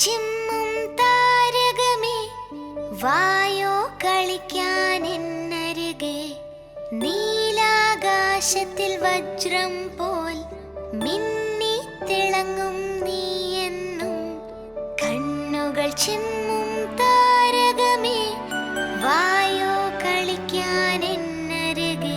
ചിമ്മും താരകമേ വായോ കളിക്കാൻ എന്നരികെ. നീലാകാശത്തിൽ വജ്രം പോൽ മിന്നി തിളങ്ങും നീയെന്നും. കണ്ണുകൾ ചിമ്മും താരകമേ വായോ കളിക്കാൻ എന്നരികെ.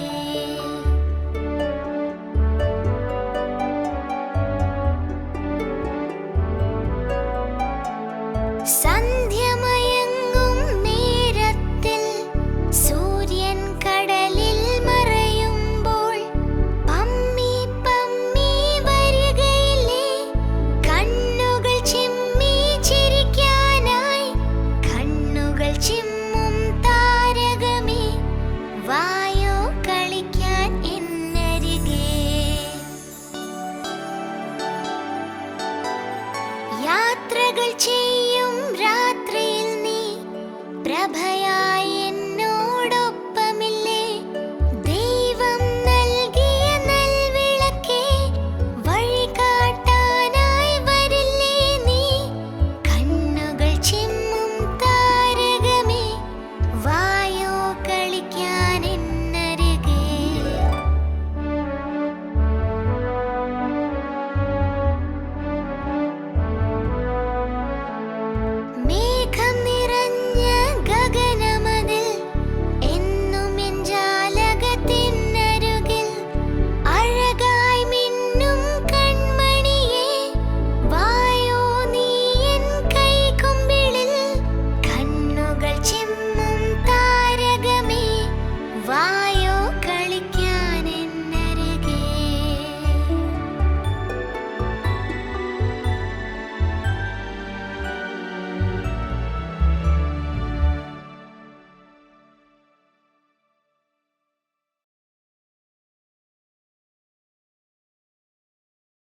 സന്ധ്യമയങ്ങും നേരത്തിൽ സൂര്യൻ കടലിൽ മറയുമ്പോൾ പമ്മി പമ്മി വരികയില്ലേ കണ്ണുകൾ ചിമ്മി ചിരിക്കാനായി. കണ്ണുകൾ ചിമ്മും താരകമേ വായോ കളിക്കാൻ എന്നരികെ. യാത്രകൾ ചെയ്യും